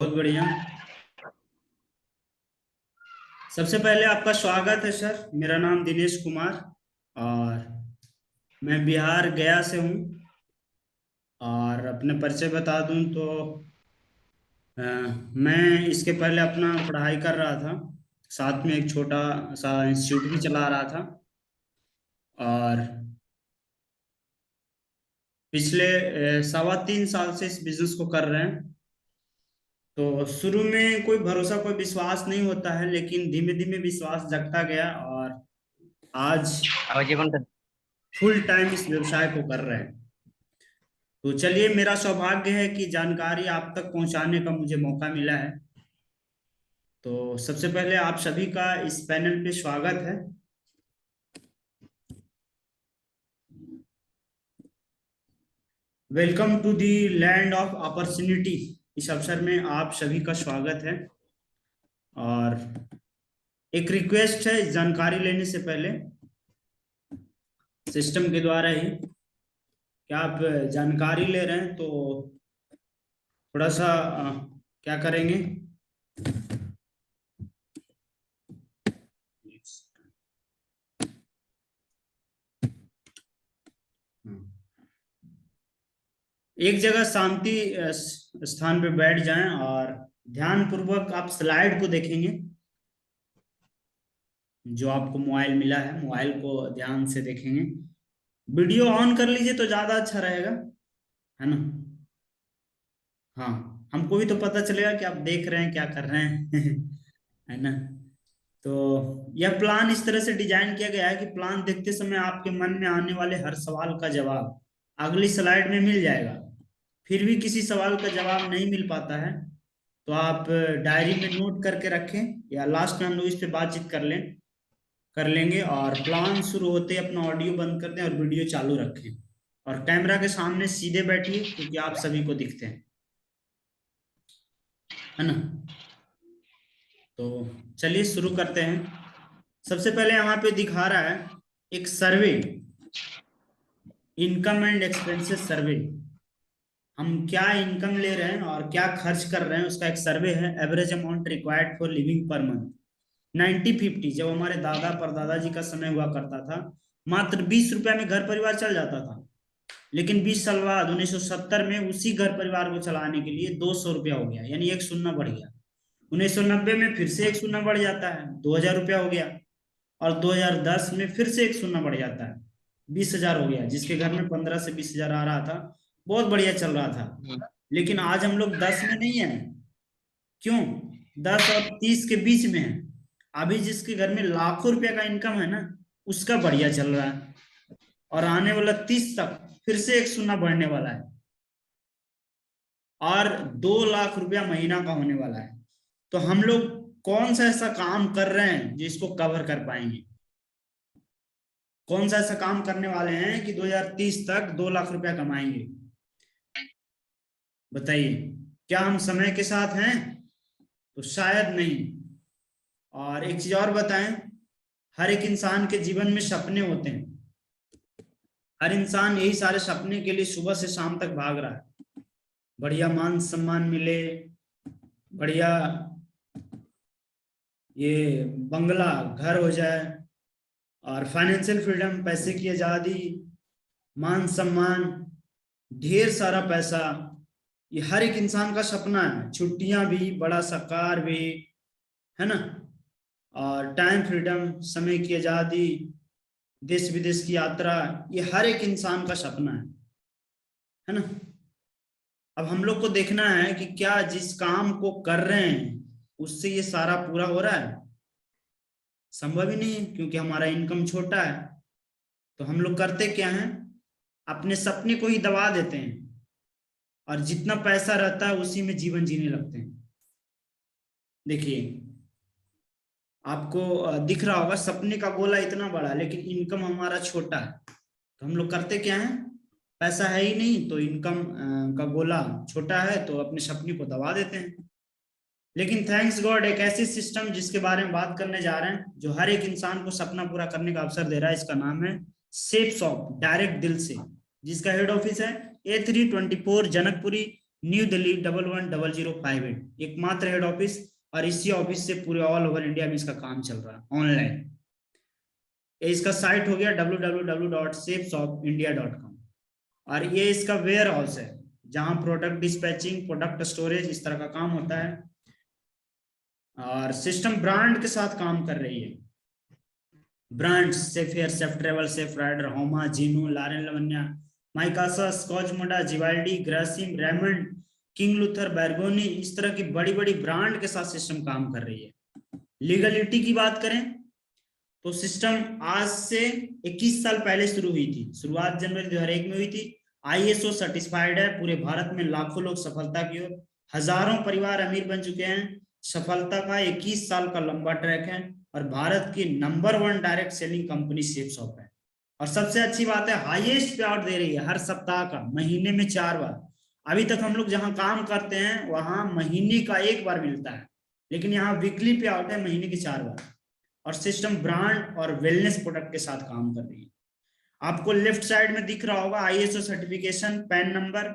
बहुत बढ़िया। सबसे पहले आपका स्वागत है सर। मेरा नाम दिनेश कुमार और मैं बिहार गया से हूँ। और अपने परिचय बता दूं तो मैं इसके पहले अपना पढ़ाई कर रहा था, साथ में एक छोटा सा इंस्टीट्यूट भी चला रहा था। और पिछले 3.25 साल से इस बिजनेस को कर रहे हैं। तो शुरू में कोई भरोसा कोई विश्वास नहीं होता है, लेकिन धीमे धीमे विश्वास जगता गया और आज आवाज कोणता फुल टाइम इस व्यवसाय को कर रहे हैं। तो चलिए, मेरा सौभाग्य है कि जानकारी आप तक पहुंचाने का मुझे मौका मिला है। तो सबसे पहले आप सभी का इस पैनल पे स्वागत है। Welcome to the land of opportunity. इस अवसर में आप सभी का स्वागत है। और एक रिक्वेस्ट है, जानकारी लेने से पहले सिस्टम के द्वारा ही क्या आप जानकारी ले रहे हैं तो थोड़ा सा क्या करेंगे, एक जगह शांति स्थान पे बैठ जाएं और ध्यान पूर्वक आप स्लाइड को देखेंगे। जो आपको मोबाइल मिला है, मोबाइल को ध्यान से देखेंगे। वीडियो ऑन कर लीजिए तो ज्यादा अच्छा रहेगा, है ना। हाँ, हमको भी तो पता चलेगा कि आप देख रहे हैं, क्या कर रहे हैं है ना। तो यह प्लान इस तरह से डिजाइन किया गया है कि प्लान देखते समय आपके मन में आने वाले हर सवाल का जवाब अगली स्लाइड में मिल जाएगा। फिर भी किसी सवाल का जवाब नहीं मिल पाता है तो आप डायरी में नोट करके रखें, या लास्ट में हम लोग इस पे बातचीत कर लेंगे। और प्लान शुरू होते ही अपना ऑडियो बंद कर दें और वीडियो चालू रखें। और कैमरा के सामने सीधे बैठिए क्योंकि आप सभी को दिखते हैं, है ना। तो चलिए शुरू करते हैं। सबसे पहले यहाँ पे दिखा रहा है एक सर्वे, इनकम एंड एक्सपेंसेस सर्वे। हम क्या इनकम ले रहे हैं और क्या खर्च कर रहे हैं उसका एक सर्वे है। Average amount required for living per month 90-50। जब हमारे दादा परदादा जी का समय हुआ करता था, मात्र 20 रुपया में घर परिवार चल जाता था। लेकिन 20 साल बाद 1970 में उसी घर परिवार को चलाने के लिए 200 रुपया हो गया, यानी एक शून्य बढ़ गया। 1990 में फिर से एक शून्य बढ़ जाता है, 2000 रुपया हो गया। और 2010 में फिर से एक शून्य बढ़ जाता है, 20,000 हो गया। जिसके घर में 15 से 20,000 आ रहा था, बहुत बढ़िया चल रहा था। लेकिन आज हम लोग 10 में नहीं है। क्यों? 10 और 30 के बीच में है। अभी जिसके घर में लाखों रुपया का इनकम है ना, उसका बढ़िया चल रहा है। और आने वाला 30 तक फिर से एक शून्य बढ़ने वाला है और 2 लाख रुपया महीना का होने वाला है। तो हम लोग कौन सा ऐसा काम कर रहे हैं जो इसको कवर कर पाएंगे? कौन सा ऐसा काम करने वाले हैं कि 2030 तक 2 लाख रुपया कमाएंगे? बताइए, क्या हम समय के साथ हैं? तो शायद नहीं। और एक चीज और बताएं, हर एक इंसान के जीवन में सपने होते हैं। हर इंसान यही सारे सपने के लिए सुबह से शाम तक भाग रहा है। बढ़िया मान सम्मान मिले, बढ़िया ये बंगला घर हो जाए, और फाइनेंशियल फ्रीडम, पैसे की आजादी, मान सम्मान, ढेर सारा पैसा। ये हर एक इंसान का सपना है। छुट्टियां भी, बड़ा सा कार भी, है ना। और टाइम फ्रीडम, समय की आजादी, देश विदेश की यात्रा, ये हर एक इंसान का सपना है ना। अब हम लोग को देखना है कि क्या जिस काम को कर रहे हैं उससे ये सारा पूरा हो रहा है। संभव ही नहीं है क्योंकि हमारा इनकम छोटा है। तो हम लोग करते क्या हैं, अपने सपने को ही दबा देते हैं और जितना पैसा रहता है उसी में जीवन जीने लगते हैं। देखिए, आपको दिख रहा होगा सपने का गोला इतना बड़ा, लेकिन इनकम हमारा छोटा है। तो हम लोग करते क्या हैं, पैसा है ही नहीं तो इनकम का गोला छोटा है तो अपने सपने को दबा देते हैं। लेकिन थैंक्स गॉड, एक ऐसी सिस्टम जिसके बारे में बात करने जा रहे हैं जो हर एक इंसान को सपना पूरा करने का अवसर दे रहा है, इसका नाम है सेफ शॉप, डायरेक्ट दिल से, जिसका हेड ऑफिस है A324 जनकपुरी न्यू दिल्ली 111005, एकमात्र हेड ऑफिस, और इसी ऑफिस से पूरे ऑल ओवर इंडिया में इसका काम चल रहा है ऑनलाइन। इसका साइट हो गया www.safeshopindia.com, और ये इसका वेयर हाउस है जहां प्रोडक्ट डिस्पैचिंग, प्रोडक्ट स्टोरेज, इस तरह का काम होता है। और सिस्टम ब्रांड के साथ काम कर रही है। Brands Safe Air, Safe Travel, Safe Rider, होमा, जीनू, Lauren Lavanya, Mycasa, Scotch Moda, जिवाल्डी, ग्रासिम, रेमंड, किंग लूथर, बैरगोनी, इस तरह की बड़ी बड़ी ब्रांड के साथ सिस्टम काम कर रही है। लीगलिटी की बात करें तो सिस्टम आज से 21 साल पहले शुरू हुई थी, शुरुआत जनवरी 2001 में हुई थी। ISO सर्टिफाइड है, पूरे भारत में लाखों लोग सफलता की ओर, हजारों परिवार अमीर बन चुके हैं। सफलता का 21 साल का लंबा ट्रैक है, और भारत की number 1 direct selling company safe shop है। और सबसे अच्छी बात है, हाईएस्ट पे आउट दे रही है हर सप्ताह का, महीने में 4 बार। अभी तक हम लोग जहां काम करते हैं वहां महीने का 1 बार मिलता है, लेकिन यहाँ वीकली पे आउट है, महीने के 4 बार। और सिस्टम ब्रांड और वेलनेस प्रोडक्ट के साथ काम कर रही है। आपको लेफ्ट साइड में दिख रहा होगा ISO सर्टिफिकेशन, पैन नंबर,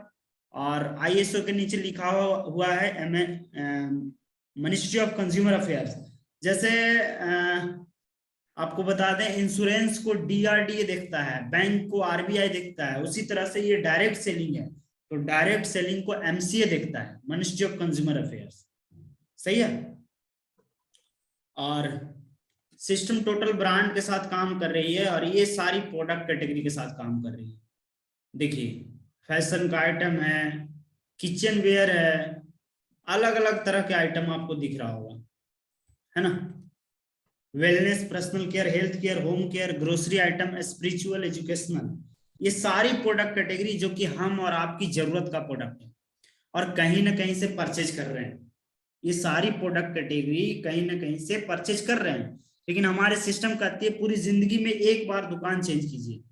और ISO के नीचे लिखा हुआ है मिनिस्ट्री ऑफ कंज्यूमर अफेयर्स। जैसे आपको बता दें, इंश्योरेंस को DRDA देखता है, बैंक को RBI देखता है, उसी तरह से ये डायरेक्ट सेलिंग है तो डायरेक्ट सेलिंग को MCA देखता है, मिनिस्ट्री ऑफ कंज्यूमर अफेयर्स। सही है। और सिस्टम टोटल ब्रांड के साथ काम कर रही है, और ये सारी प्रोडक्ट कैटेगरी के साथ काम कर रही है। देखिए, फैशन का आइटम है, किचन वेयर है, अलग अलग तरह के आइटम आपको दिख रहा होगा, है ना। Wellness, personal care, health care, home care, grocery item, spiritual, educational, ये सारी प्रोडक्ट कैटेगरी जो कि हम और आपकी जरूरत का प्रोडक्ट है और कहीं ना कहीं से परचेज कर रहे हैं। ये सारी प्रोडक्ट कैटेगरी कहीं ना कहीं से परचेज कर रहे हैं, लेकिन हमारे सिस्टम कहती है पूरी जिंदगी में एक बार दुकान चेंज कीजिए।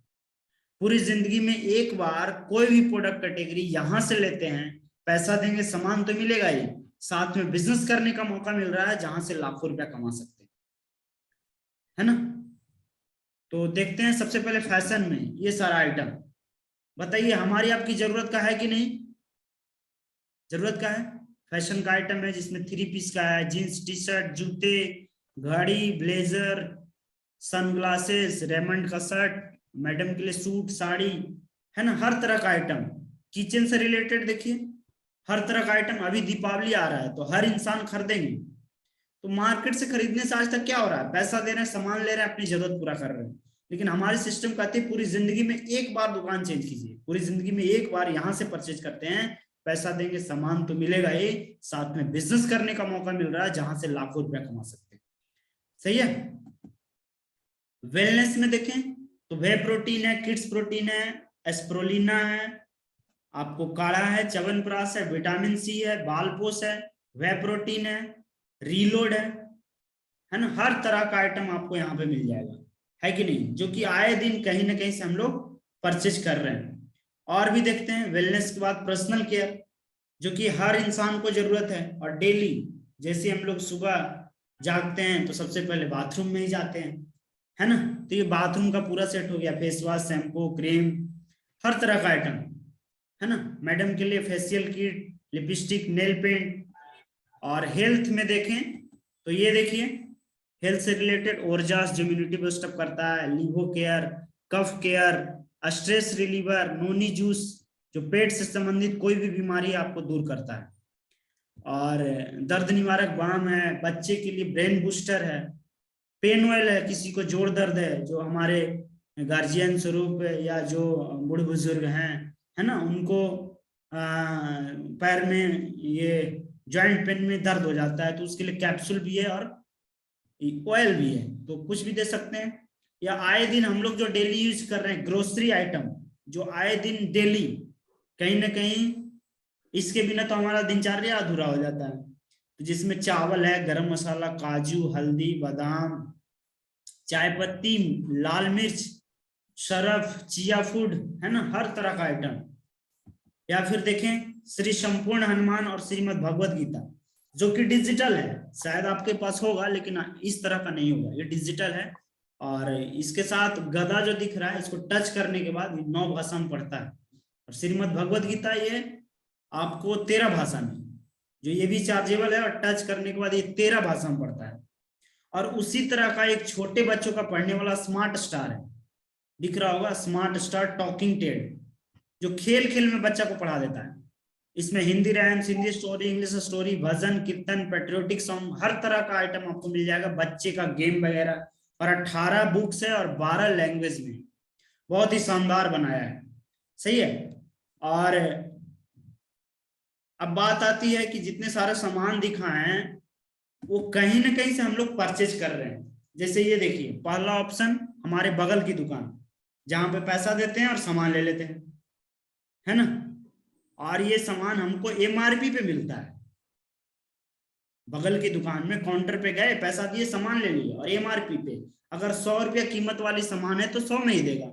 पूरी जिंदगी में एक बार कोई भी प्रोडक्ट कैटेगरी यहां से लेते हैं, पैसा देंगे, सामान तो मिलेगा ही, साथ में बिजनेस करने का मौका मिल रहा है जहां से लाखों रुपया कमा सकते हैं, है ना। तो देखते हैं सबसे पहले फैशन में ये सारा आइटम। बताइए हमारी आपकी जरूरत का है कि नहीं? जरूरत का है। फैशन का आइटम है जिसमें 3 पीस का है, जींस, टी शर्ट, जूते, घड़ी, ब्लेजर, सनग्लासेस, रेमंड का शर्ट, मैडम के लिए सूट, साड़ी, है ना, हर तरह का आइटम। किचन से रिलेटेड देखिए, हर तरह का आइटम। अभी दीपावली आ रहा है तो हर इंसान खरीदेंगे, तो मार्केट से खरीदने से आज तक क्या हो रहा है, पैसा दे रहे हैं, सामान ले रहे हैं, अपनी जरूरत पूरा कर रहे हैं। लेकिन हमारी सिस्टम कहती है पूरी जिंदगी में एक बार दुकान चेंज कीजिए, पूरी जिंदगी में एक बार यहां से परचेज करते हैं, पैसा देंगे, सामान तो मिलेगा ही, साथ में बिजनेस करने का मौका मिल रहा है जहां से लाखों रुपया कमा सकते हैं। सही है। वेलनेस में देखें तो वे प्रोटीन है, किड्स प्रोटीन है, एस्प्रोलिना है, आपको काढ़ा है, च्यवनप्राश है, विटामिन C है, बालपोष है, वे प्रोटीन है, रीलोड है ना, हर तरह का आइटम आपको यहाँ पे मिल जाएगा, है कि नहीं, जो कि आए दिन कहीं ना कहीं से हम लोग परचेज कर रहे हैं। और भी देखते हैं वेलनेस के बाद पर्सनल केयर, जो कि हर इंसान को जरूरत है, और डेली जैसे हम लोग सुबह जागते हैं तो सबसे पहले बाथरूम में ही जाते हैं, है ना, तो ये बाथरूम का पूरा सेट हो गया, फेस वॉश, शैम्पू, क्रीम, हर तरह का आइटम, है ना। मैडम के लिए facial kit, lipstick, nail paint. और हेल्थ में देखें तो ये देखिए, हेल्थ से रिलेटेड ओरजास जो इम्यूनिटी बूस्ट अप करता है, लीवो care, cough care, stress reliever, noni juice जो पेट से संबंधित कोई भी बीमारी आपको दूर करता है, और दर्द निवारक बाम है, बच्चे के लिए ब्रेन बूस्टर है, पेन ऑयल है, किसी को जोड़ दर्द है, जो हमारे गार्जियन स्वरूप या जो बूढ़े बुजुर्ग हैं, है ना, उनको पैर में ये जॉइंट पेन में दर्द हो जाता है, तो उसके लिए कैप्सूल भी है और ऑयल भी है, तो कुछ भी दे सकते हैं। या आए दिन हम लोग जो डेली यूज कर रहे हैं ग्रोसरी आइटम, जो आए दिन डेली कहीं ना कहीं इसके बिना तो हमारा दिनचर्या अधूरा हो जाता है, तो जिसमें चावल है, गरम मसाला, काजू, हल्दी, बादाम, चाय पत्ती, लाल मिर्च, सरफ, चिया फूड, है ना, हर तरह का आइटम। या फिर देखें श्री संपूर्ण हनुमान और श्रीमद् भगवत गीता, जो कि डिजिटल है, शायद आपके पास होगा लेकिन इस तरह का नहीं होगा, ये डिजिटल है। और इसके साथ गदा जो दिख रहा है, इसको टच करने के बाद 9 भाषा में पढ़ता है। और श्रीमद् भगवत गीता ये आपको 13 भाषा में, जो ये भी चार्जेबल है, और टच करने के बाद ये 13 भाषा में पढ़ता है। और उसी तरह का एक छोटे बच्चों का पढ़ने वाला स्मार्ट स्टार है, दिख रहा होगा, स्मार्ट स्टार टॉकिंग टेड, जो खेल खेल में बच्चा को पढ़ा देता है। इसमें Hindi rhymes, Hindi story, English story, भजन कीर्तन, पेट्रियोटिक सॉन्ग, हर तरह का आइटम आपको मिल जाएगा, बच्चे का गेम वगैरह। और 18 बुक्स है और 12 लैंग्वेज में, बहुत ही शानदार बनाया है। सही है। और अब बात आती है कि जितने सारे सामान दिखाए हैं वो कहीं ना कहीं से हम लोग परचेज कर रहे हैं। जैसे ये देखिए, पहला ऑप्शन हमारे बगल की दुकान, जहां पे पैसा देते हैं और सामान ले लेते हैं, है ना। और ये सामान हमको एमआरपी पे मिलता है। बगल की दुकान में काउंटर पे गए, पैसा दिए, सामान ले लिया, और एमआरपी पे अगर 100 रुपया कीमत वाली सामान है तो 100 में ही देगा।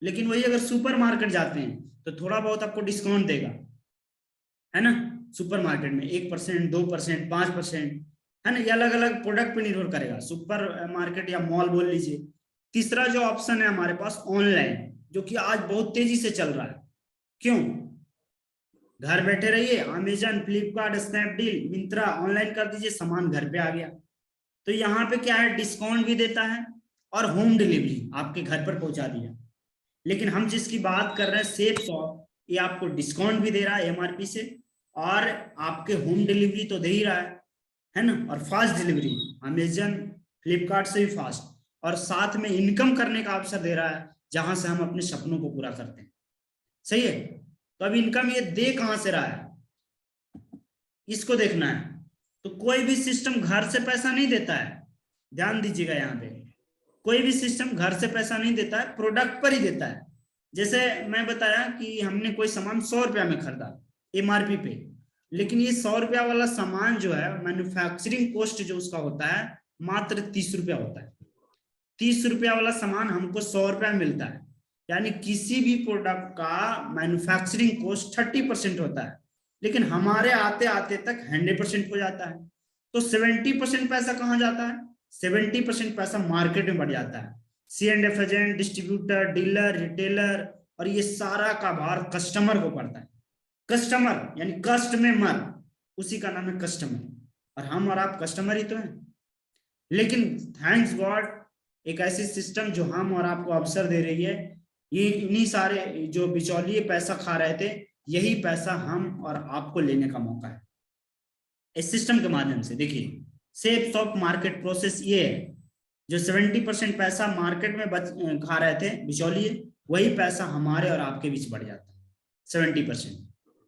लेकिन वही अगर सुपर मार्केट जाते हैं तो थोड़ा बहुत आपको डिस्काउंट देगा, है ना। सुपर मार्केट में 1%, 2%, 5%, है ना। ये अलग अलग प्रोडक्ट पे निर्भर करेगा, सुपर मार्केट या मॉल बोल लीजिए। तीसरा जो ऑप्शन है हमारे पास, ऑनलाइन, जो कि आज बहुत तेजी से चल रहा है। क्यों? घर बैठे रहिए, Amazon, Flipkart, Snapdeal, Myntra, online कर दीजिए, सामान घर पे आ गया। तो यहाँ पे क्या है, डिस्काउंट भी देता है और होम डिलीवरी आपके घर पर पहुंचा दिया। लेकिन हम जिसकी बात कर रहे हैं, सेफ शॉप, ये आपको डिस्काउंट भी दे रहा है एमआरपी से, और आपके होम डिलीवरी तो दे ही रहा है ना। और फास्ट डिलीवरी, अमेजन, फ्लिपकार्ट से भी फास्ट, और साथ में इनकम करने का अवसर दे रहा है, जहां से हम अपने सपनों को पूरा करते हैं। सही है। तो अब इनकम ये दे कहां से रहा है, इसको देखना है। तो कोई भी सिस्टम घर से पैसा नहीं देता है, ध्यान दीजिएगा यहाँ पे। कोई भी सिस्टम घर से पैसा नहीं देता है, प्रोडक्ट पर ही देता है। जैसे मैं बताया कि हमने कोई सामान 100 रुपया में खरीदा एमआरपी पे, लेकिन ये 100 रुपया वाला सामान जो है, मैन्युफैक्चरिंग कॉस्ट जो उसका होता है मात्र 30 रुपया होता है। 30 रुपया वाला सामान हमको 100 रुपया में मिलता है। यानी किसी भी प्रोडक्ट का मैन्युफैक्चरिंग कॉस्ट 30% होता है, लेकिन हमारे आते आते तक 100% हो जाता है। तो 70% पैसा कहाँ जाता है? 70% पैसा मार्केट में बढ़ जाता है। C and F agent, distributor, dealer, retailer, और ये सारा का भार कस्टमर को पड़ता है। कस्टमर यानी कस्ट में मर, उसी का नाम है कस्टमर, और हम और आप कस्टमर ही तो हैं। लेकिन थैंक्स गॉड, एक ऐसी सिस्टम जो हम और आपको अवसर दे रही है, ये इन्हीं सारे जो बिचौलिए पैसा खा रहे थे, यही पैसा हम और आपको लेने का मौका है इस सिस्टम के माध्यम से। देखिए, सेफ शॉप मार्केट प्रोसेस ये है, जो 70% पैसा मार्केट में खा रहे थे बिचौलिए, वही पैसा हमारे और आपके बीच बढ़ जाता है 70%।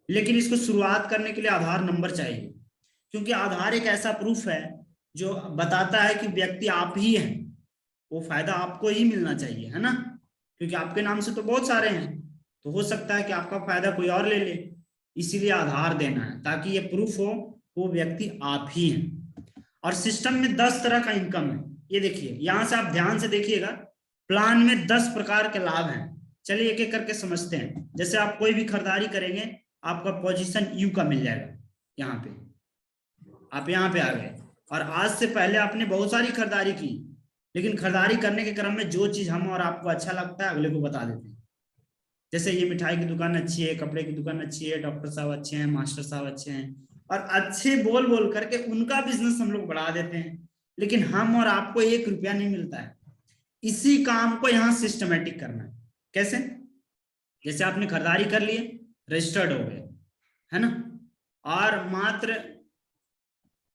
लेकिन इसको शुरुआत करने के लिए आधार नंबर चाहिए, क्योंकि आधार एक ऐसा प्रूफ है जो बताता है कि व्यक्ति आप ही हैं, वो फायदा आपको ही मिलना चाहिए, है ना। क्योंकि आपके नाम से तो बहुत सारे हैं, तो हो सकता है कि आपका फायदा कोई और ले ले, इसीलिए आधार देना है, ताकि ये प्रूफ हो वो व्यक्ति आप ही हैं। और सिस्टम में 10 तरह का इनकम है, ये देखिए, यहां से आप ध्यान से देखिएगा, प्लान में 10 प्रकार के लाभ हैं। चलिए एक एक करके समझते हैं। जैसे आप कोई भी खरीदारी करेंगे, आपका पोजीशन यू का मिल जाएगा, यहाँ पे आप यहाँ पे आ गए, और आज से पहले आपने बहुत सारी खरीदारी की, लेकिन खरीदारी करने के क्रम में जो चीज हम और आपको अच्छा लगता है अगले को बता देते हैं। जैसे ये मिठाई की दुकान अच्छी है, कपड़े की दुकान अच्छी है, डॉक्टर साहब अच्छे हैं, मास्टर साहब अच्छे हैं, और अच्छे बोल बोल करके उनका बिजनेस हम लोग बढ़ा देते हैं, लेकिन हम और आपको 1 रुपया नहीं मिलता है। इसी काम को यहाँ सिस्टमेटिक करना है। कैसे? जैसे आपने खरीदारी कर लिए, रजिस्टर्ड हो गए, है ना, और मात्र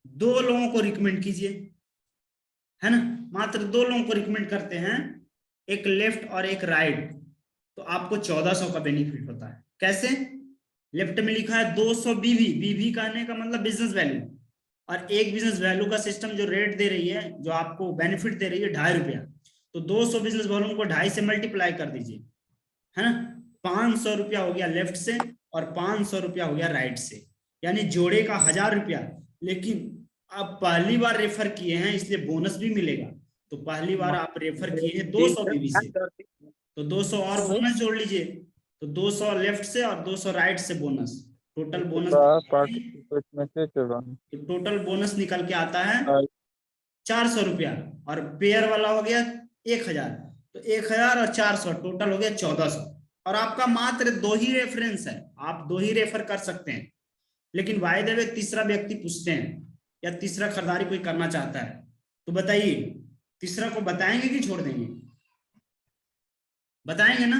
2 लोगों को रिकमेंड कीजिए, है ना, मात्र 2 लोगों को रिकमेंड करते हैं, एक लेफ्ट और एक राइट, तो आपको 1400 का बेनिफिट होता है। कैसे? लेफ्ट में लिखा है 200 बीवी, बीवी कहने का मतलब बिजनेस वैल्यू, और एक बिजनेस वैल्यू का सिस्टम जो रेट दे रही है, जो आपको बेनिफिट दे रही है 2.5 रुपया, तो 200 बिजनेस वैल्यू को 2.5 से मल्टीप्लाई कर दीजिए, है ना। 500 रुपया हो गया लेफ्ट से और 500 रुपया हो गया राइट से, यानी जोड़े का 1000 रुपया। लेकिन आप पहली बार रेफर किए हैं इसलिए बोनस भी मिलेगा, तो पहली बार आप रेफर किए हैं 200 बीवी से, तो 200 और बोनस जोड़ लीजिए, तो 200 लेफ्ट से और 200 राइट से बोनस, टोटल बोनस, तो टोटल बोनस निकल के आता है 400 रुपया, और पेयर वाला हो गया 1000, तो 1000 और 400 टोटल हो गया 1400। और आपका मात्र 2 ही रेफरेंस है, आप 2 ही रेफर कर सकते हैं। लेकिन वाय द वे तीसरा व्यक्ति पूछते हैं या तीसरा खरीदारी कोई करना चाहता है, तो बताइए तीसरा को बताएंगे कि छोड़ देंगे? बताएंगे ना,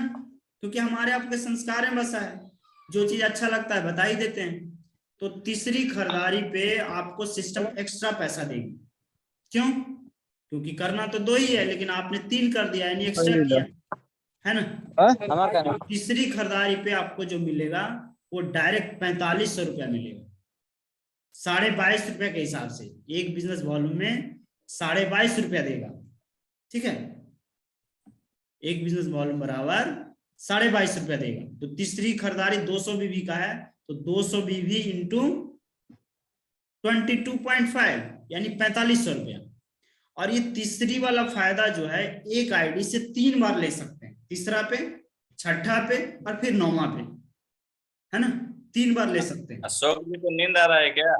क्योंकि हमारे आपके संस्कार में बसा है, जो चीज अच्छा लगता है बता ही देते हैं। तो तीसरी खरीदारी पे आपको सिस्टम एक्स्ट्रा पैसा देगी। क्यों? क्योंकि करना तो 2 ही है, लेकिन आपने 3 कर दिया, यानी एक्स्ट्रा किया, है ना। तीसरी खरीदारी पे आपको जो मिलेगा वो डायरेक्ट 4500 रुपया मिलेगा, 22.5 रुपया के हिसाब से। एक बिजनेस वॉल्यूम में 22.5 रुपया देगा, ठीक है। एक बिजनेस वॉल्यूम बराबर 22.5 रुपया देगा। तो तीसरी खरीदारी 200 बीवी का है, तो 200 बीवी इंटू 22.5 यानी 4500 रुपया। और ये तीसरी वाला फायदा जो है, एक आईडी से 3 बार ले सकते हैं, तीसरा पे, छठा पे और फिर 9वां पे, है ना, 3 बार ले सकते हैं। अशोक जी को नींद आ रहा है क्या?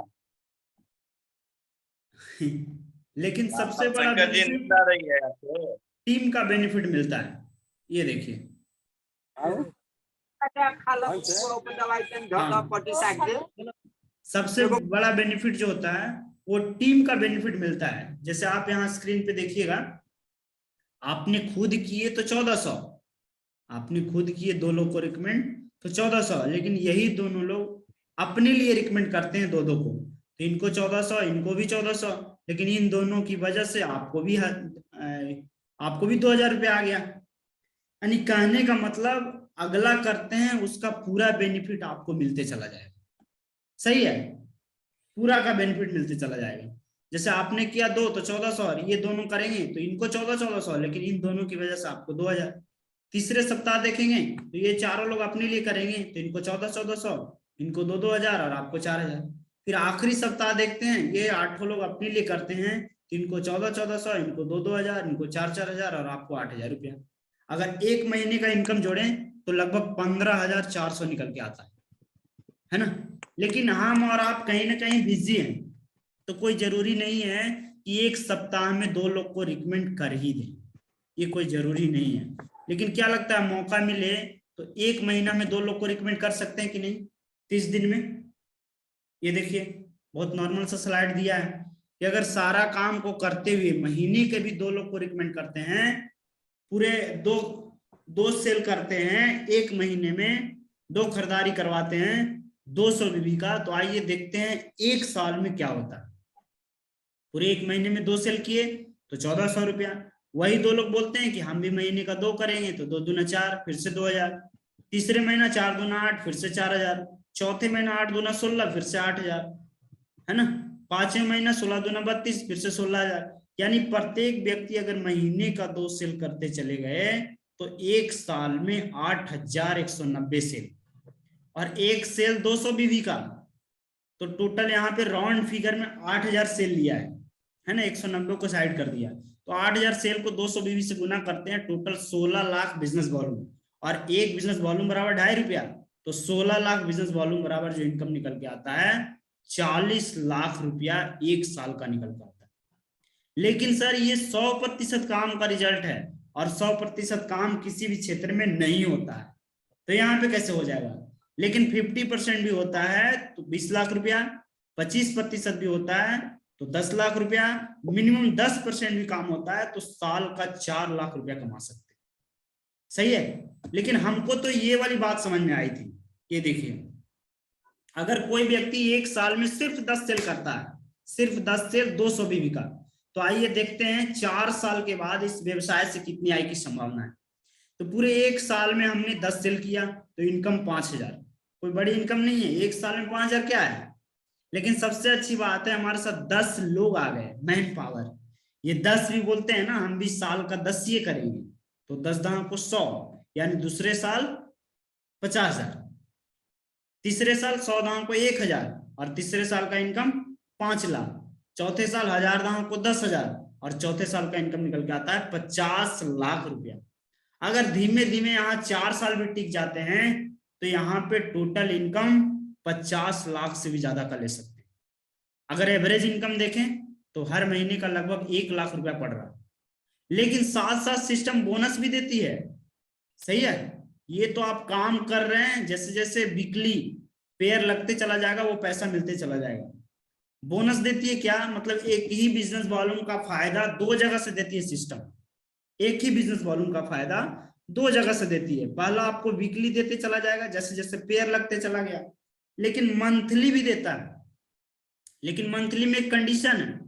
लेकिन सबसे बड़ा शंकर जी नींद आ रही है आपको? टीम का बेनिफिट मिलता है, ये देखिए। सबसे बड़ा बेनिफिट जो होता है वो टीम का बेनिफिट मिलता है। जैसे आप यहाँ स्क्रीन पे देखिएगा, आपने खुद किए तो 1400, आपने खुद किए 2 लोग को रिकमेंड तो 1400, लेकिन यही दोनों लोग अपने लिए रिकमेंड करते हैं 2-2 को, तो इनको 1400, इनको भी 1400, लेकिन इन दोनों की वजह से आपको भी 2000 रुपया आ गया। यानी कहने का मतलब अगला करते हैं उसका पूरा बेनिफिट आपको मिलते चला जाएगा। सही है, पूरा का बेनिफिट मिलते चला जाएगा। जैसे आपने किया 2 तो 1400, और ये दोनों करेंगे तो इनको 1400, लेकिन इन दोनों की वजह से आपको 2000। तीसरे सप्ताह देखेंगे तो ये चारों लोग अपने लिए करेंगे तो इनको 1400, इनको 2000 और आपको 4000। फिर आखिरी सप्ताह देखते हैं, ये 8 लोग अपने लिए करते हैं तो इनको 1400, इनको 2000, इनको 4000 और आपको 8000 रुपया। अगर एक महीने का इनकम जोड़ें तो लगभग 15400 निकल के आता है ना। लेकिन हम और आप कहीं ना कहीं बिजी हैं, तो कोई जरूरी नहीं है कि एक सप्ताह में 2 लोग को रिकमेंड कर ही दें, ये कोई जरूरी नहीं है। लेकिन क्या लगता है, मौका मिले तो एक महीना में 2 लोग को रिकमेंड कर सकते हैं कि नहीं, 30 दिन में। ये देखिए बहुत नॉर्मल सा स्लाइड दिया है कि अगर सारा काम को करते हुए महीने के भी 2 लोग को रिकमेंड करते हैं, पूरे दो सेल करते हैं, एक महीने में 2 खरीदारी करवाते हैं 200 बीबी का, तो आइए देखते हैं एक साल में क्या होता है। पूरे एक महीने में 2 सेल किए तो 1400 रुपया। वही 2 लोग बोलते हैं कि हम भी महीने का 2 करेंगे, तो 2 दूना 4, फिर से 2000। तीसरे महीना 4 दूना 8, फिर से 4000। चौथे महीना 8 दूना 16, फिर से 8000, है ना। पांचवें महीना 16 दूना 32, फिर से 16000। यानी प्रत्येक व्यक्ति अगर महीने का 2 सेल करते चले गए तो एक साल में 8190 सेल, और एक सेल 200 बीवी का, तो टोटल यहाँ पे राउंड फिगर में 8000 सेल लिया है ना, 190 को साइड कर दिया, तो 8000 सेल को 200 बीवी से गुना करते हैं, टोटल 16 लाख बिजनेस वॉल्यूम। और एक बिजनेस वॉल्यूम बराबर 2.5 रुपया, तो 16 लाख बिजनेस वॉल्यूम बराबर जो इनकम निकल के आता है 40 लाख रुपया एक साल का निकल के आता है। लेकिन सर ये 100% काम का रिजल्ट है, और 100% काम किसी भी क्षेत्र में नहीं होता है, तो यहाँ पे कैसे हो जाएगा। लेकिन 50% भी होता है तो 20 लाख रुपया, 25% भी होता है तो 10 लाख रुपया, मिनिमम 10% भी काम होता है तो साल का 4 लाख रुपया कमा सकते हैं। सही है। लेकिन हमको तो ये वाली बात समझ में आई थी, ये देखिए, अगर कोई व्यक्ति एक साल में सिर्फ 10 सेल करता है, सिर्फ 10 सेल 200 बीवी का, तो आइए देखते हैं 4 साल के बाद इस व्यवसाय से कितनी आय की संभावना है। तो पूरे एक साल में हमने 10 सेल किया तो इनकम 5000, कोई बड़ी इनकम नहीं है, एक साल में 5000 क्या है। लेकिन सबसे अच्छी बात है हमारे साथ 10 लोग आ गए, मैन पावर। ये 10 भी बोलते हैं ना, हम भी साल का 10 ये करेंगे, तो 10 दांव को 100, यानी दूसरे साल 50,000, तीसरे साल 100 दांव को 1000, और तीसरे साल का इनकम 5 लाख, चौथे साल 1000 दांव को 10,000, और चौथे साल का इनकम निकल के आता है 50 लाख रुपया। अगर धीमे धीमे यहाँ 4 साल भी टिक जाते हैं तो यहाँ पे टोटल इनकम 50 लाख से भी ज्यादा का ले सकते हैं। अगर एवरेज इनकम देखें तो हर महीने का लगभग 1 लाख रुपया पड़ रहा है। लेकिन साथ साथ सिस्टम बोनस भी देती है, सही है, ये तो आप काम कर रहे हैं, जैसे जैसे वीकली पेयर लगते चला जाएगा वो पैसा मिलते चला जाएगा। बोनस देती है क्या, मतलब एक ही बिजनेस वॉल्यूम का फायदा दो जगह से देती है सिस्टम। एक ही बिजनेस वॉल्यूम का फायदा दो जगह से देती है। पहला आपको वीकली देते चला जाएगा जैसे जैसे पेयर लगते चला गया, लेकिन मंथली भी देता है। लेकिन मंथली में एक कंडीशन है,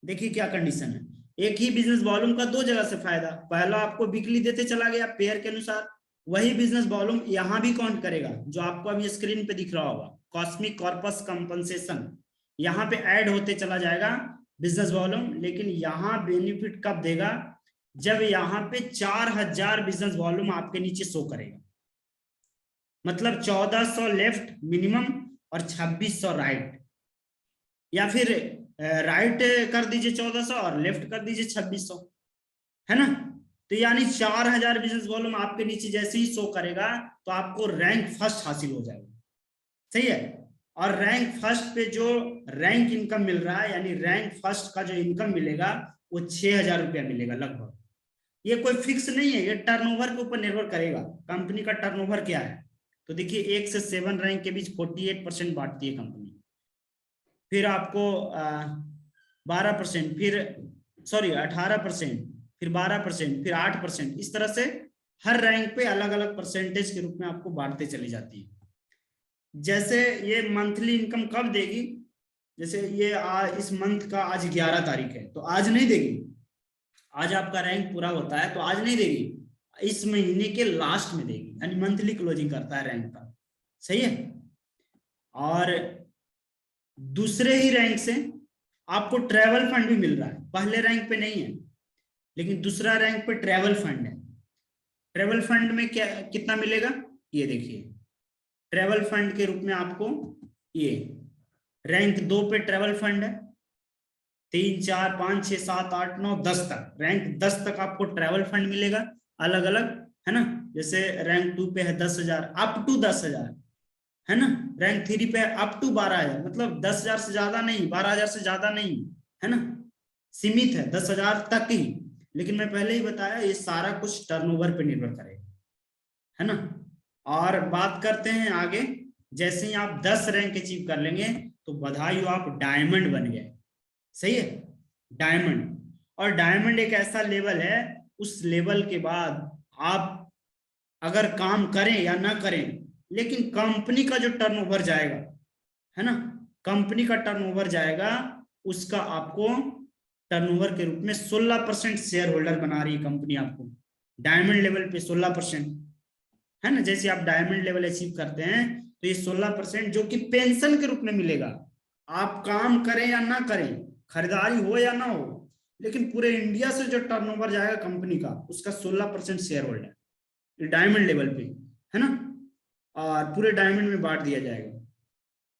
देखिए क्या कंडीशन है। एक ही बिजनेस वॉल्यूम का दो जगह से फायदा, पहला आपको वीकली देते चला गया पेयर के अनुसार, वही बिजनेस वॉल्यूम यहां भी काउंट करेगा, जो आपको अभी स्क्रीन पे दिख रहा होगा कॉस्मिक कॉर्पस कंपनसेशन, यहां पे ऐड होते चला जाएगा बिजनेस वॉल्यूम। लेकिन यहाँ बेनिफिट कब देगा, जब यहाँ पे 4000 बिजनेस वॉल्यूम आपके नीचे शो करेगा, मतलब 1400 लेफ्ट मिनिमम और 2600 राइट, या फिर राइट कर दीजिए 1400 और लेफ्ट कर दीजिए 2600, है ना। तो यानी 4000 बिजनेस वॉल्यूम आपके नीचे जैसे ही शो करेगा तो आपको रैंक फर्स्ट हासिल हो जाएगा, सही है। और रैंक फर्स्ट पे जो रैंक इनकम मिल रहा है, यानी रैंक फर्स्ट का जो इनकम मिलेगा वो 6000 रुपया मिलेगा लगभग। ये कोई फिक्स नहीं है, ये टर्नओवर के ऊपर निर्भर करेगा, कंपनी का टर्नओवर क्या है। तो देखिए 1 से 7 रैंक के बीच 48% बांटती है कंपनी, फिर आपको 12%, फिर सॉरी 18%, फिर 12%, फिर 8%, इस तरह से हर रैंक पे अलग अलग परसेंटेज के रूप में आपको बांटते चली जाती है। जैसे ये मंथली इनकम कब देगी, जैसे ये इस मंथ का आज 11 तारीख है तो आज नहीं देगी, आज आपका रैंक पूरा होता है तो आज नहीं देगी, इस महीने के लास्ट में देगी, यानी मंथली क्लोजिंग करता है रैंक का, सही है। और दूसरे ही रैंक से आपको ट्रैवल फंड भी मिल रहा है, पहले रैंक पे नहीं है लेकिन दूसरा रैंक पे ट्रैवल फंड है। ट्रैवल फंड में क्या कितना मिलेगा, ये देखिए ट्रैवल फंड के रूप में आपको ये रैंक 2 पे ट्रैवल फंड है, 3 4 5 6 7 8 9 10 तक, रैंक 10 तक आपको ट्रैवल फंड मिलेगा अलग अलग, है ना। जैसे रैंक 2 पे है 10,000 अप टू 10,000, है ना। रैंक 3 पे अप टू 12,000, मतलब 10,000 से ज्यादा नहीं, 12,000 से ज्यादा नहीं, है ना, सीमित है 10,000 तक ही। लेकिन मैं पहले ही बताया ये सारा कुछ टर्नओवर पे निर्भर करेगा, है ना। और बात करते हैं आगे, जैसे ही आप 10 रैंक अचीव कर लेंगे तो बधाई हो, आप डायमंड बन गए, सही है, डायमंड। और डायमंड एक ऐसा लेवल है, उस लेवल के बाद आप अगर काम करें या ना करें, लेकिन कंपनी का जो टर्नओवर जाएगा, है ना, कंपनी का टर्नओवर जाएगा, उसका आपको टर्नओवर के रूप में 16% शेयर होल्डर बना रही है कंपनी आपको, डायमंड लेवल पे 16%, है ना। जैसे आप डायमंड लेवल अचीव करते हैं तो ये 16% जो कि पेंशन के रूप में मिलेगा, आप काम करें या ना करें, खरीदारी हो या ना हो, लेकिन पूरे इंडिया से जो टर्नओवर जाएगा कंपनी का, उसका 16% शेयर होल्डर डायमंड लेवल पे, है ना। और पूरे डायमंड में बांट दिया जाएगा,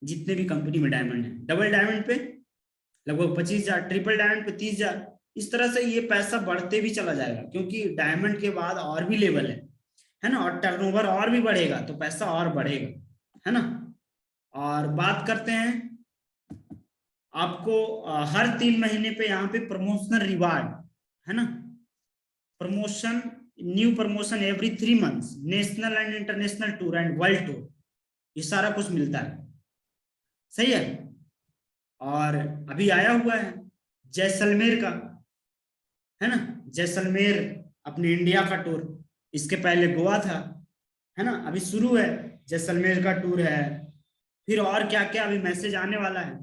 जितने भी कंपनी में डायमंड है, डबल डायमंड पे लगभग 25,000, ट्रिपल डायमंड पे 30,000, इस तरह से ये पैसा बढ़ते भी चला जाएगा, क्योंकि डायमंड के बाद और भी लेवल है ना, और टर्नओवर और भी बढ़ेगा तो पैसा और बढ़ेगा, है ना। और बात करते हैं आपको हर 3 महीने पे यहाँ पे प्रमोशनल रिवार्ड, है ना, promotion, new promotion every 3 months, national and international tour and world tour, ये सारा कुछ मिलता है, सही है। और अभी आया हुआ है जैसलमेर का, है ना, जैसलमेर अपने इंडिया का टूर, इसके पहले गोवा था, है ना, अभी शुरू है जैसलमेर का टूर है। फिर और क्या क्या अभी मैसेज आने वाला है,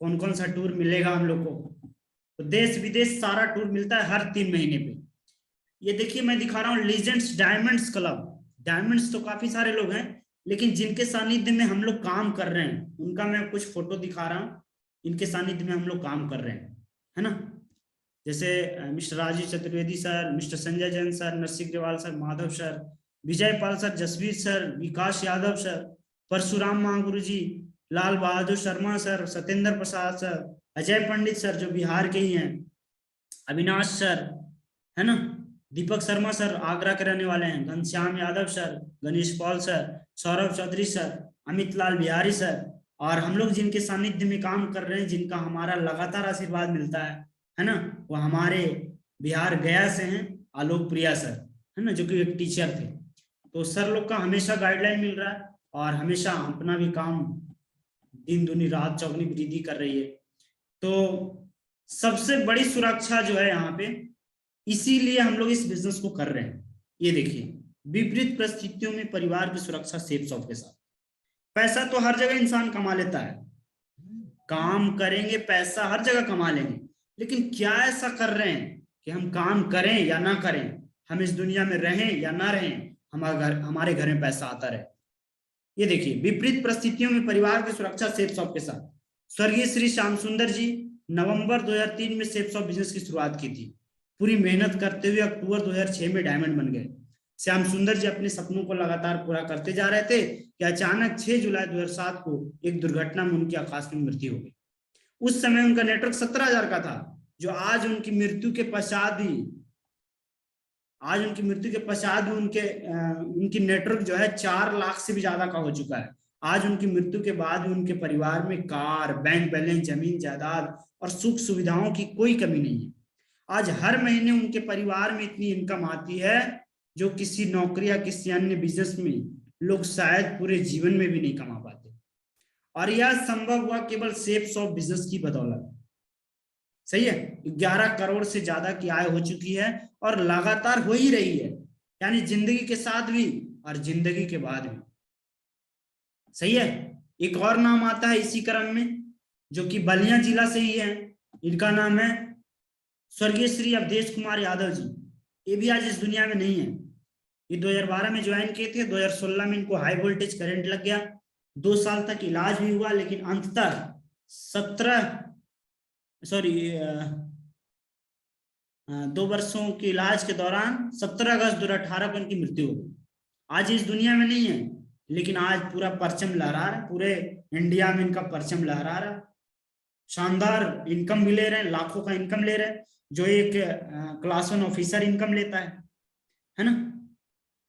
कौन कौन सा टूर मिलेगा हम लोग को, तो देश विदेश सारा टूर मिलता है हर 3 महीने पे। ये देखिए मैं दिखा रहा हूँ लीजेंड्स डायमंड्स क्लब, डायमंड्स तो काफी सारे लोग हैं, लेकिन जिनके सानिध्य में हम लोग काम कर रहे हैं उनका मैं कुछ फोटो दिखा रहा हूँ, इनके सानिध्य में हम लोग काम कर रहे हैं, है ना। जैसे mister Rajeev Chaturvedi sir, mister Sanjay Jain sir, Narsingh Grewal sir, Madhav sir, Vijay Pal sir, Jasveer sir, Vikas Yadav sir, Parshuram Mahaguru ji, Lal Bahadur Sharma sir, Satyendra Prasad sir, Ajay Pandit sir जो बिहार के ही हैं, अविनाश सर, है ना, दीपक शर्मा सर आगरा के रहने वाले हैं, Ghanshyam Yadav sir, Ganesh Paul sir, Saurabh Chaudhary sir, Amit Lal Bihari sir, और हम लोग जिनके सानिध्य में काम कर रहे हैं, जिनका हमारा लगातार आशीर्वाद मिलता है ना, वो हमारे बिहार गया से हैं आलोक प्रिया सर, है ना, जो कि एक टीचर थे। तो सर लोग का हमेशा गाइडलाइन मिल रहा है और हमेशा अपना भी काम दिन दुनी रात चौगनी वृद्धि कर रही है। तो सबसे बड़ी सुरक्षा जो है यहाँ पे, इसीलिए हम लोग इस बिजनेस को कर रहे हैं। ये देखिए, विपरीत परिस्थितियों में परिवार की सुरक्षा सेफ शॉप के साथ। पैसा तो हर जगह इंसान कमा लेता है, काम करेंगे पैसा हर जगह कमा लेंगे, लेकिन क्या ऐसा कर रहे हैं कि हम काम करें या ना करें, हम इस दुनिया में रहें या ना रहें, हमारे घर में पैसा आता रहे। ये देखिए, विपरीत परिस्थितियों में परिवार की सुरक्षा सेफ शॉप के साथ। स्वर्गीय श्री श्याम सुंदर जी नवंबर 2003 में सेफ शॉप बिजनेस की शुरुआत की थी। पूरी मेहनत करते हुए अक्टूबर 2006 में डायमंड बन गए। श्याम सुंदर जी अपने सपनों को लगातार पूरा करते जा रहे थे कि अचानक 6 जुलाई 2007 को एक दुर्घटना में उनकी आकाश में मृत्यु हो गई। उस समय उनका नेटवर्क 17,000 का था, जो आज उनकी मृत्यु के पश्चात भी उनकी नेटवर्क जो है 4 लाख से भी ज्यादा का हो चुका है। आज उनकी मृत्यु के बाद भी उनके परिवार में कार, बैंक बैलेंस, जमीन जायदाद और सुख सुविधाओं की कोई कमी नहीं है। आज हर महीने उनके परिवार में इतनी इनकम आती है जो किसी नौकरी या किसी अन्य बिजनेस में लोग शायद पूरे जीवन में भी नहीं कमा पाते। और यह संभव हुआ केवल सेफ शॉप बिजनेस की बदौलत। सही है, 11 करोड़ से ज्यादा की आय हो चुकी है और लगातार हो ही रही है, यानी जिंदगी के साथ भी और जिंदगी के बाद भी। सही है। एक और नाम आता है इसी क्रम में, जो कि बलिया जिला से ही है। इनका नाम है स्वर्गीय श्री अवधेश कुमार यादव जी। ये भी आज इस दुनिया में नहीं है। ये 2012 में ज्वाइन किए थे, 2016 में इनको हाई वोल्टेज करंट लग गया, 2 साल तक इलाज भी हुआ, लेकिन अंततः 2 वर्षों के इलाज के दौरान 17 अगस्त 2018 को इनकी मृत्यु हो गई। आज इस दुनिया में नहीं है, लेकिन आज पूरा परचम लहरा रहा है, पूरे इंडिया में इनका परचम लहरा रहा है। शानदार इनकम भी ले रहे हैं, लाखों का इनकम ले रहे हैं, जो एक क्लास 1 ऑफिसर इनकम लेता है ना।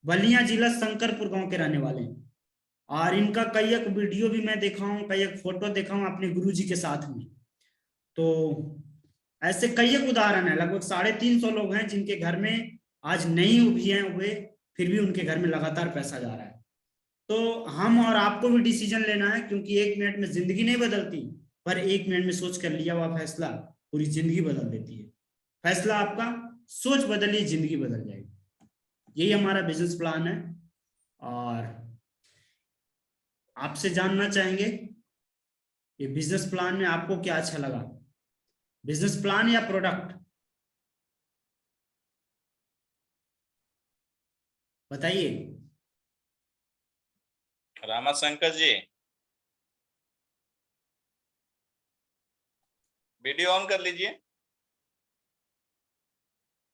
बलिया जिला शंकरपुर गांव के रहने वाले हैं और इनका कई एक वीडियो भी मैं देखा हूँ, कई एक फोटो देखा हूँ अपने गुरुजी के साथ में। तो ऐसे कई एक उदाहरण है, लगभग 350 लोग हैं जिनके घर में आज नहीं भी हैं हुए, फिर भी उनके घर में लगातार पैसा जा रहा है। तो हम और आपको भी डिसीजन लेना है, क्योंकि 1 मिनट में जिंदगी नहीं बदलती, पर 1 मिनट में सोच कर लिया हुआ फैसला पूरी जिंदगी बदल देती है। फैसला आपका, सोच बदलिए, जिंदगी बदल जाएगी। यही हमारा बिजनेस प्लान है और आपसे जानना चाहेंगे ये बिजनेस प्लान में आपको क्या अच्छा लगा, बिजनेस प्लान या प्रोडक्ट, बताइए। रामाशंकर जी, वीडियो ऑन कर लीजिए।